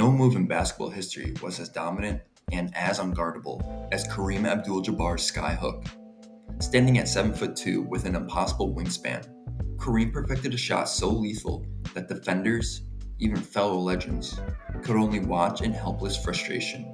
No move in basketball history was as dominant and as unguardable as Kareem Abdul-Jabbar's skyhook. Standing at 7'2" with an impossible wingspan, Kareem perfected a shot so lethal that defenders, even fellow legends, could only watch in helpless frustration.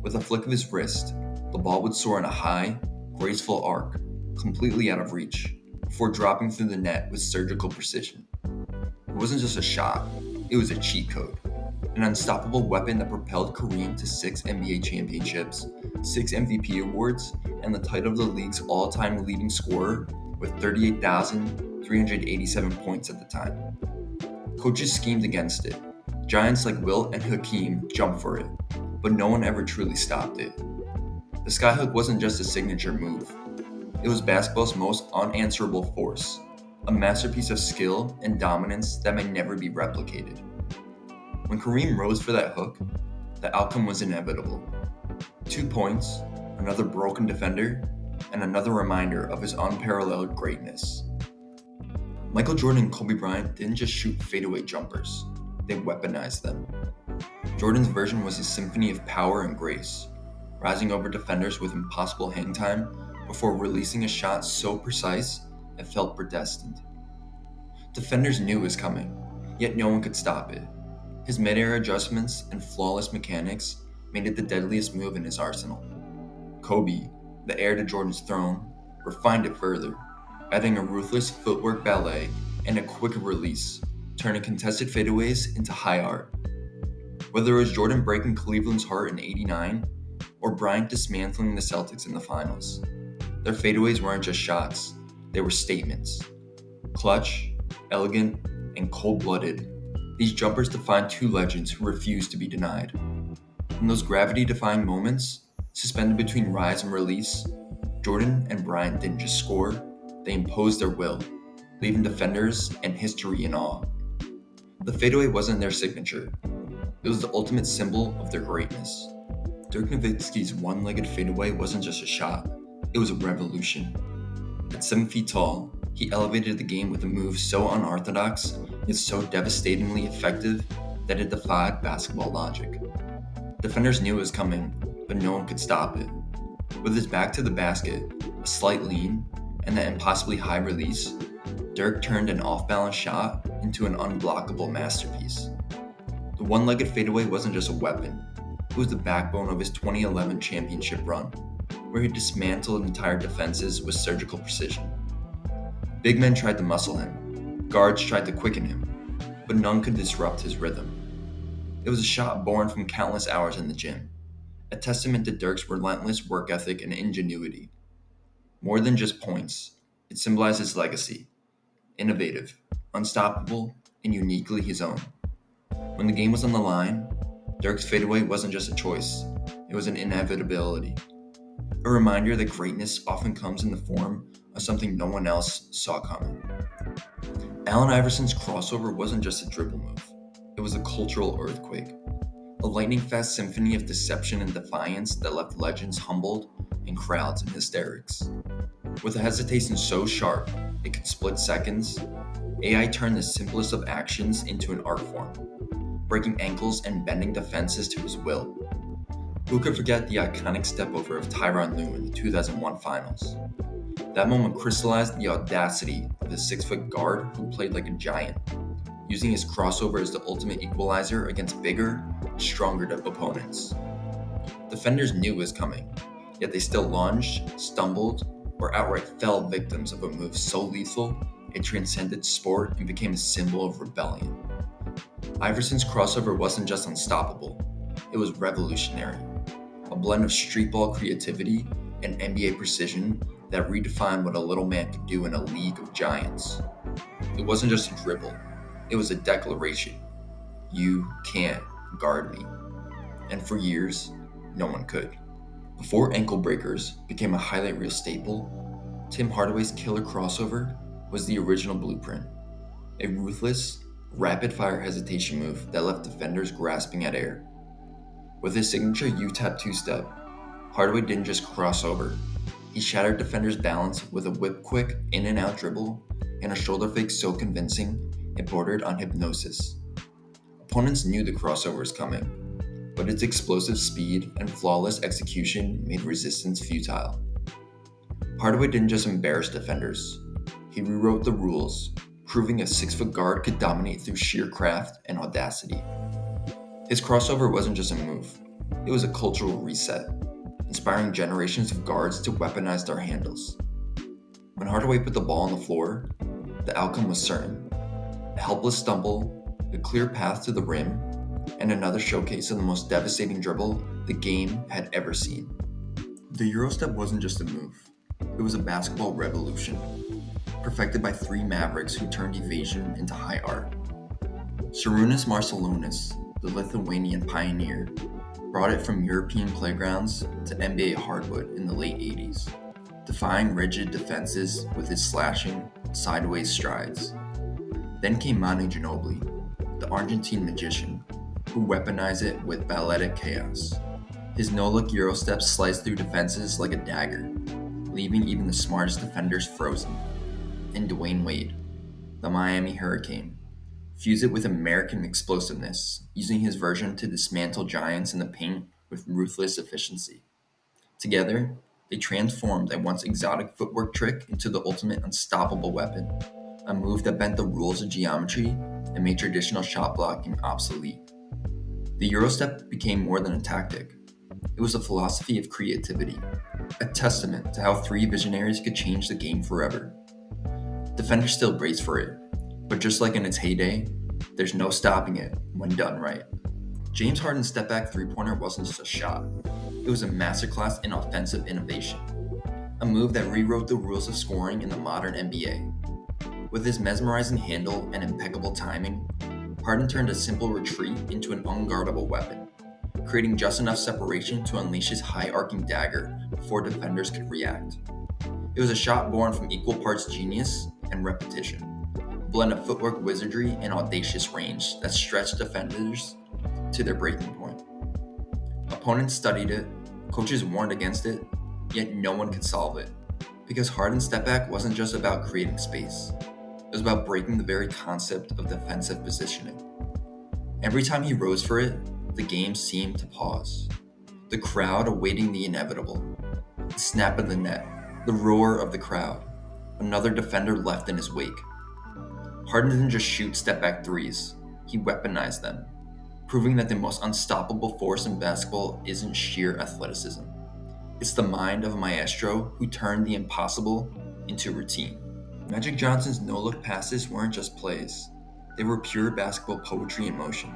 With a flick of his wrist, the ball would soar in a high, graceful arc, completely out of reach, before dropping through the net with surgical precision. It wasn't just a shot, it was a cheat code. An unstoppable weapon that propelled Kareem to 6 NBA championships, 6 MVP awards, and the title of the league's all-time leading scorer with 38,387 points at the time. Coaches schemed against it. Giants like Wilt and Hakeem jumped for it, but no one ever truly stopped it. The skyhook wasn't just a signature move. It was basketball's most unanswerable force, a masterpiece of skill and dominance that may never be replicated. When Kareem rose for that hook, the outcome was inevitable. 2 points, another broken defender, and another reminder of his unparalleled greatness. Michael Jordan and Kobe Bryant didn't just shoot fadeaway jumpers, they weaponized them. Jordan's version was a symphony of power and grace, rising over defenders with impossible hang time before releasing a shot so precise it felt predestined. Defenders knew it was coming, yet no one could stop it. His mid-air adjustments and flawless mechanics made it the deadliest move in his arsenal. Kobe, the heir to Jordan's throne, refined it further, adding a ruthless footwork ballet and a quick release, turning contested fadeaways into high art. Whether it was Jordan breaking Cleveland's heart in '89 or Bryant dismantling the Celtics in the finals, their fadeaways weren't just shots, they were statements. Clutch, elegant, and cold-blooded, these jumpers defined two legends who refused to be denied. In those gravity-defying moments, suspended between rise and release, Jordan and Bryant didn't just score, they imposed their will, leaving defenders and history in awe. The fadeaway wasn't their signature, it was the ultimate symbol of their greatness. Dirk Nowitzki's one-legged fadeaway wasn't just a shot, it was a revolution. At 7 feet tall, he elevated the game with a move so unorthodox, yet so devastatingly effective that it defied basketball logic. Defenders knew it was coming, but no one could stop it. With his back to the basket, a slight lean, and that impossibly high release, Dirk turned an off-balance shot into an unblockable masterpiece. The one-legged fadeaway wasn't just a weapon, it was the backbone of his 2011 championship run, where he dismantled entire defenses with surgical precision. Big men tried to muscle him, guards tried to quicken him, but none could disrupt his rhythm. It was a shot born from countless hours in the gym, a testament to Dirk's relentless work ethic and ingenuity. More than just points, it symbolized his legacy, innovative, unstoppable, and uniquely his own. When the game was on the line, Dirk's fadeaway wasn't just a choice, it was an inevitability. A reminder that greatness often comes in the form of something no one else saw coming. Allen Iverson's crossover wasn't just a dribble move, it was a cultural earthquake. A lightning-fast symphony of deception and defiance that left legends humbled and crowds in hysterics. With a hesitation so sharp it could split seconds, AI turned the simplest of actions into an art form, breaking ankles and bending defenses to his will. Who could forget the iconic step-over of Tyronn Lue in the 2001 finals? That moment crystallized the audacity of the 6-foot guard who played like a giant, using his crossover as the ultimate equalizer against bigger, stronger opponents. Defenders knew it was coming, yet they still lunged, stumbled, or outright fell victims of a move so lethal it transcended sport and became a symbol of rebellion. Iverson's crossover wasn't just unstoppable, it was revolutionary. A blend of street ball creativity and NBA precision that redefined what a little man could do in a league of giants. It wasn't just a dribble, it was a declaration. You can't guard me. And for years, no one could. Before ankle breakers became a highlight reel staple, Tim Hardaway's killer crossover was the original blueprint. A ruthless, rapid-fire hesitation move that left defenders grasping at air. With his signature U-tap two-step, Hardaway didn't just cross over. He shattered defenders' balance with a whip-quick in-and-out dribble and a shoulder fake so convincing it bordered on hypnosis. A Opponents knew the crossover was coming, but its explosive speed and flawless execution made resistance futile. Hardaway didn't just embarrass defenders, he rewrote the rules, proving a 6-foot guard could dominate through sheer craft and audacity. His crossover wasn't just a move, it was a cultural reset, inspiring generations of guards to weaponize their handles. When Hardaway put the ball on the floor, the outcome was certain. A helpless stumble, a clear path to the rim, and another showcase of the most devastating dribble the game had ever seen. The Eurostep wasn't just a move, it was a basketball revolution, perfected by three mavericks who turned evasion into high art. Šarūnas Marciulionis, the Lithuanian pioneer, brought it from European playgrounds to NBA hardwood in the late 80s, defying rigid defenses with his slashing, sideways strides. Then came Manu Ginobili, the Argentine magician, who weaponized it with balletic chaos. His no-look Eurostep sliced through defenses like a dagger, leaving even the smartest defenders frozen. And Dwayne Wade, the Miami Hurricane, fused it with American explosiveness, using his version to dismantle giants in the paint with ruthless efficiency. Together, they transformed a once exotic footwork trick into the ultimate unstoppable weapon, a move that bent the rules of geometry and made traditional shot blocking obsolete. The Eurostep became more than a tactic. It was a philosophy of creativity, a testament to how three visionaries could change the game forever. Defenders still brace for it, but just like in its heyday, there's no stopping it when done right. James Harden's step-back three-pointer wasn't just a shot. It was a masterclass in offensive innovation, a move that rewrote the rules of scoring in the modern NBA. With his mesmerizing handle and impeccable timing, Harden turned a simple retreat into an unguardable weapon, creating just enough separation to unleash his high-arcing dagger before defenders could react. It was a shot born from equal parts genius and repetition, a blend of footwork wizardry and audacious range that stretched defenders to their breaking point. Opponents studied it, coaches warned against it, yet no one could solve it, because Harden's step-back wasn't just about creating space. It was about breaking the very concept of defensive positioning. Every time he rose for it, the game seemed to pause. The crowd awaiting the inevitable. The snap of the net, the roar of the crowd. Another defender left in his wake. Harden didn't just shoot step-back threes, he weaponized them, proving that the most unstoppable force in basketball isn't sheer athleticism. It's the mind of a maestro who turned the impossible into routine. Magic Johnson's no-look passes weren't just plays. They were pure basketball poetry in motion.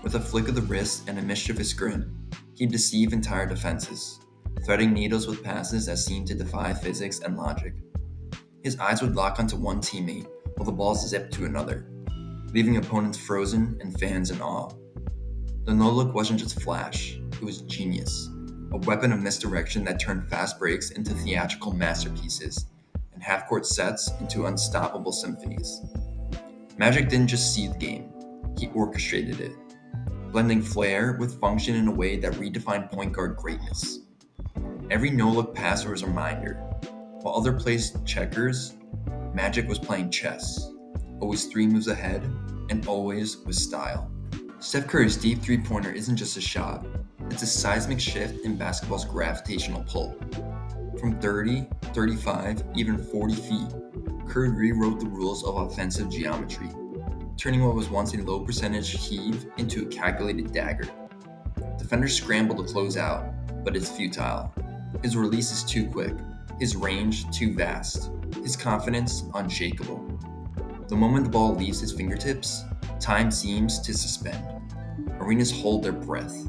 With a flick of the wrist and a mischievous grin, he'd deceive entire defenses, threading needles with passes that seemed to defy physics and logic. His eyes would lock onto one teammate while the ball zipped to another, leaving opponents frozen and fans in awe. The no-look wasn't just flash, it was genius, a weapon of misdirection that turned fast breaks into theatrical masterpieces and half-court sets into unstoppable symphonies. Magic didn't just see the game, he orchestrated it, blending flair with function in a way that redefined point guard greatness. Every no-look pass was a reminder. While other plays checkers, Magic was playing chess, always 3 moves ahead, and always with style. Steph Curry's deep three-pointer isn't just a shot, it's a seismic shift in basketball's gravitational pull. From 30, 35, even 40 feet, Curry rewrote the rules of offensive geometry, turning what was once a low-percentage heave into a calculated dagger. Defenders scramble to close out, but it's futile. His release is too quick, his range too vast, his confidence unshakable. The moment the ball leaves his fingertips, time seems to suspend. Arenas hold their breath,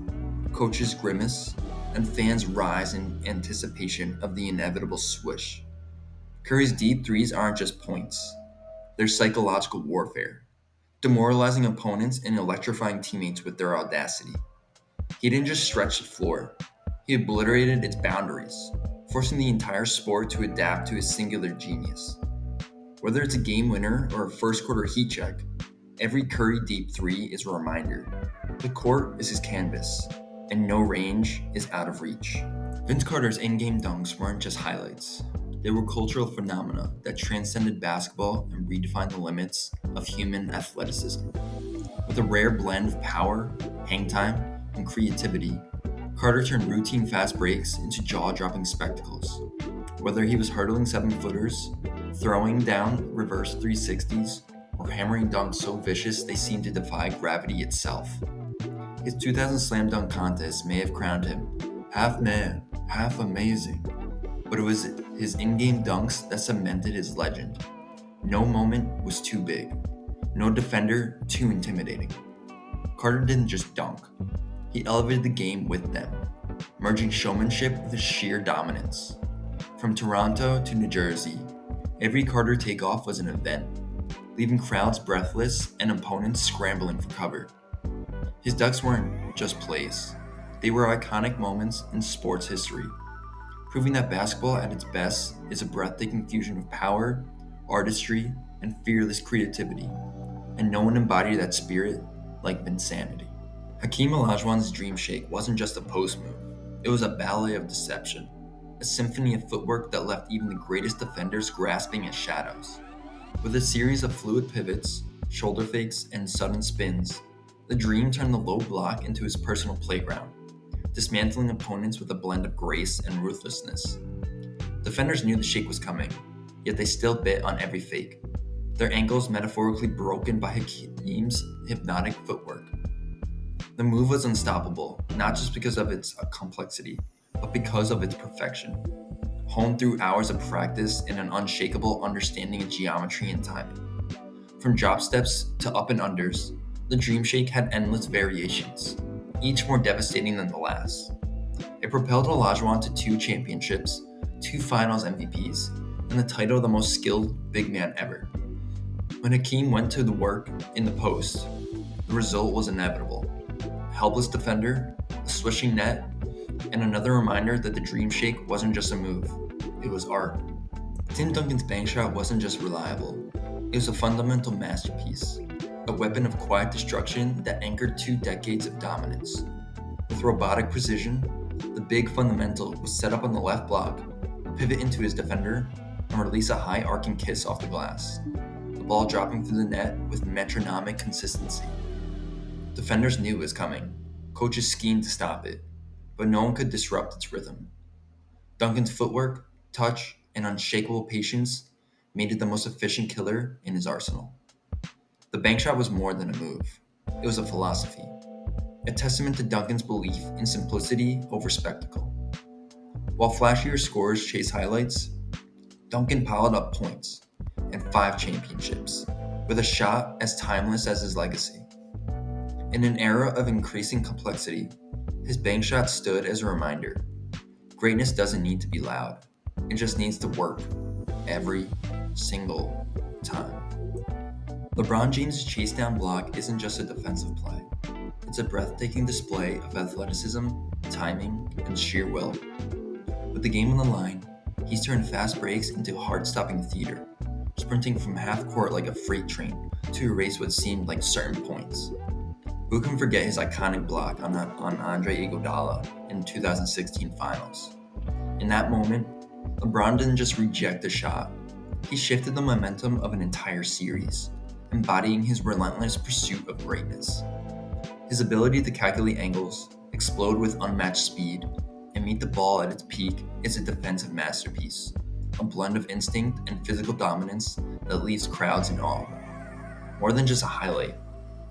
coaches grimace, and fans rise in anticipation of the inevitable swoosh. Curry's deep threes aren't just points, they're psychological warfare, demoralizing opponents and electrifying teammates with their audacity. He didn't just stretch the floor, he obliterated its boundaries, forcing the entire sport to adapt to his singular genius. Whether it's a game winner or a first quarter heat check, every Curry deep three is a reminder. The court is his canvas, and no range is out of reach. Vince Carter's in-game dunks weren't just highlights. They were cultural phenomena that transcended basketball and redefined the limits of human athleticism. With a rare blend of power, hang time, and creativity, Carter turned routine fast breaks into jaw-dropping spectacles. Whether he was hurdling 7-footers, throwing down reverse 360s, or hammering dunks so vicious they seemed to defy gravity itself. His 2000 slam dunk contest may have crowned him half man, half amazing, but it was his in-game dunks that cemented his legend. No moment was too big, no defender too intimidating. Carter didn't just dunk, he elevated the game with them, merging showmanship with sheer dominance. From Toronto to New Jersey, every Carter takeoff was an event, leaving crowds breathless and opponents scrambling for cover. His dunks weren't just plays, they were iconic moments in sports history, proving that basketball at its best is a breathtaking fusion of power, artistry, and fearless creativity, and no one embodied that spirit like Vinsanity. Hakeem Olajuwon's dream shake wasn't just a post move, it was a ballet of deception, a symphony of footwork that left even the greatest defenders grasping at shadows. With a series of fluid pivots, shoulder fakes, and sudden spins, the Dream turned the low block into his personal playground, dismantling opponents with a blend of grace and ruthlessness. Defenders knew the shake was coming, yet they still bit on every fake, their ankles metaphorically broken by Hakeem's hypnotic footwork. The move was unstoppable, not just because of its complexity, but because of its perfection, honed through hours of practice and an unshakable understanding of geometry and timing. From drop steps to up and unders, the Dream Shake had endless variations, each more devastating than the last. It propelled Olajuwon to 2 championships, 2 finals MVPs, and the title of the most skilled big man ever. When Hakeem went to the work in the post, the result was inevitable. A helpless defender, a swishing net, and another reminder that the Dream Shake wasn't just a move, it was art. Tim Duncan's bank shot wasn't just reliable, it was a fundamental masterpiece, a weapon of quiet destruction that anchored 2 decades of dominance. With robotic precision, the big fundamental was set up on the left block, pivot into his defender, and release a high arcing kiss off the glass, the ball dropping through the net with metronomic consistency. Defenders knew it was coming, coaches schemed to stop it, but no one could disrupt its rhythm. Duncan's footwork, touch, and unshakable patience made it the most efficient killer in his arsenal. The bank shot was more than a move. It was a philosophy, a testament to Duncan's belief in simplicity over spectacle. While flashier scorers chased highlights, Duncan piled up points and 5 championships, with a shot as timeless as his legacy. In an era of increasing complexity, his bank shot stood as a reminder. Greatness doesn't need to be loud, it just needs to work every single time. LeBron James' chase down block isn't just a defensive play. It's a breathtaking display of athleticism, timing, and sheer will. With the game on the line, he's turned fast breaks into heart-stopping theater, sprinting from half court like a freight train to erase what seemed like certain points. Who can forget his iconic block on Andre Iguodala in the 2016 finals? In that moment, LeBron didn't just reject the shot, he shifted the momentum of an entire series, embodying his relentless pursuit of greatness. His ability to calculate angles, explode with unmatched speed, and meet the ball at its peak is a defensive masterpiece, a blend of instinct and physical dominance that leaves crowds in awe. More than just a highlight,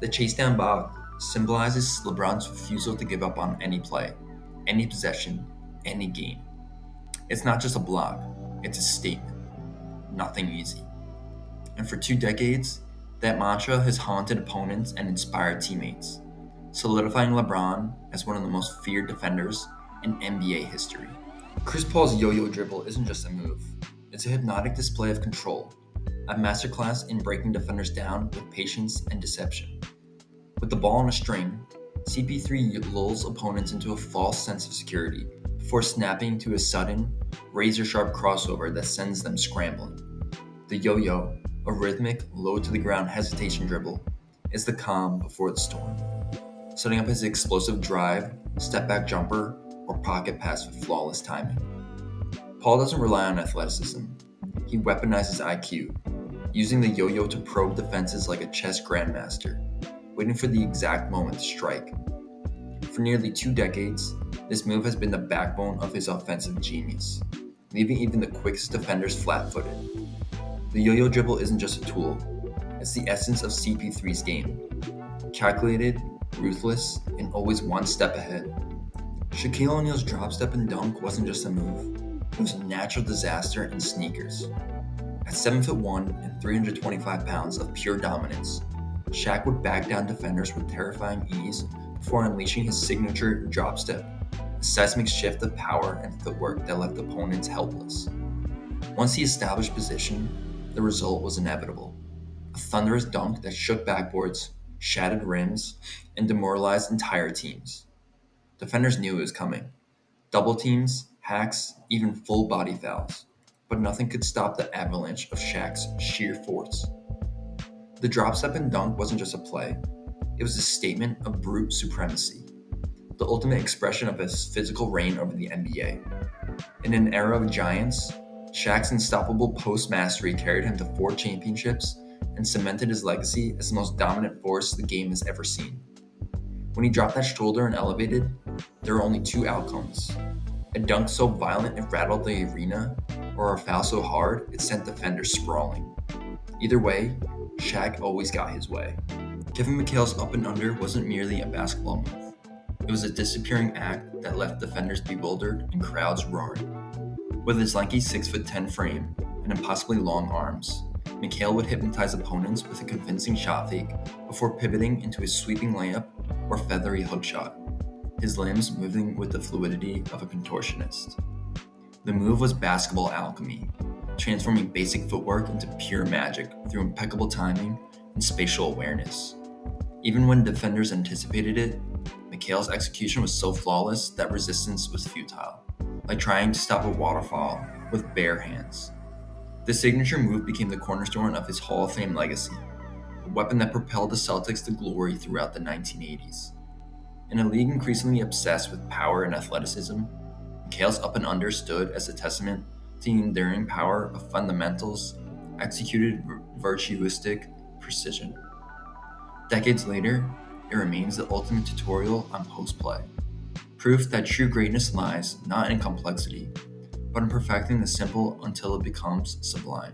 the chase down block symbolizes LeBron's refusal to give up on any play, any possession, any game. It's not just a block, it's a statement. Nothing easy. And for 2 decades, that mantra has haunted opponents and inspired teammates, solidifying LeBron as one of the most feared defenders in NBA history. Chris Paul's Yoyo Dribble isn't just a move, it's a hypnotic display of control, a masterclass in breaking defenders down with patience and deception. With the ball on a string, CP3 lulls opponents into a false sense of security before snapping to a sudden, razor-sharp crossover that sends them scrambling. The yo-yo, a rhythmic, low-to-the-ground hesitation dribble, is the calm before the storm, setting up his explosive drive, step-back jumper, or pocket pass with flawless timing. Paul doesn't rely on athleticism. He weaponizes IQ, using the yo-yo to probe defenses like a chess grandmaster, waiting for the exact moment to strike. For nearly 2 decades, this move has been the backbone of his offensive genius, leaving even the quickest defenders flat-footed. The yo-yo dribble isn't just a tool, it's the essence of CP3's game. Calculated, ruthless, and always one step ahead. Shaquille O'Neal's drop step and dunk wasn't just a move, it was a natural disaster in sneakers. At 7'1" and 325 pounds of pure dominance, Shaq would back down defenders with terrifying ease before unleashing his signature drop step, a seismic shift of power and footwork that left opponents helpless. Once he established position, the result was inevitable. A thunderous dunk that shook backboards, shattered rims, and demoralized entire teams. Defenders knew it was coming. Double teams, hacks, even full body fouls. But nothing could stop the avalanche of Shaq's sheer force. The drop step and dunk wasn't just a play, it was a statement of brute supremacy, the ultimate expression of his physical reign over the NBA. In an era of giants, Shaq's unstoppable post mastery carried him to 4 championships and cemented his legacy as the most dominant force the game has ever seen. When he dropped that shoulder and elevated, there were only 2 outcomes: a dunk so violent it rattled the arena, or a foul so hard it sent defenders sprawling. Either way, Shaq always got his way. Kevin McHale's up and under wasn't merely a basketball move. It was a disappearing act that left defenders bewildered and crowds roaring. With his lanky 6'10" frame and impossibly long arms, McHale would hypnotize opponents with a convincing shot fake before pivoting into his sweeping layup or feathery hook shot, his limbs moving with the fluidity of a contortionist. The move was basketball alchemy, transforming basic footwork into pure magic through impeccable timing and spatial awareness. Even when defenders anticipated it, McHale's execution was so flawless that resistance was futile, like trying to stop a waterfall with bare hands. The signature move became the cornerstone of his Hall of Fame legacy, a weapon that propelled the Celtics to glory throughout the 1980s. In a league increasingly obsessed with power and athleticism, McHale's up and under stood as a testament to the enduring power of fundamentals executed virtuistic precision. Decades later, it remains the ultimate tutorial on post play, proof that true greatness lies not in complexity, but in perfecting the simple until it becomes sublime.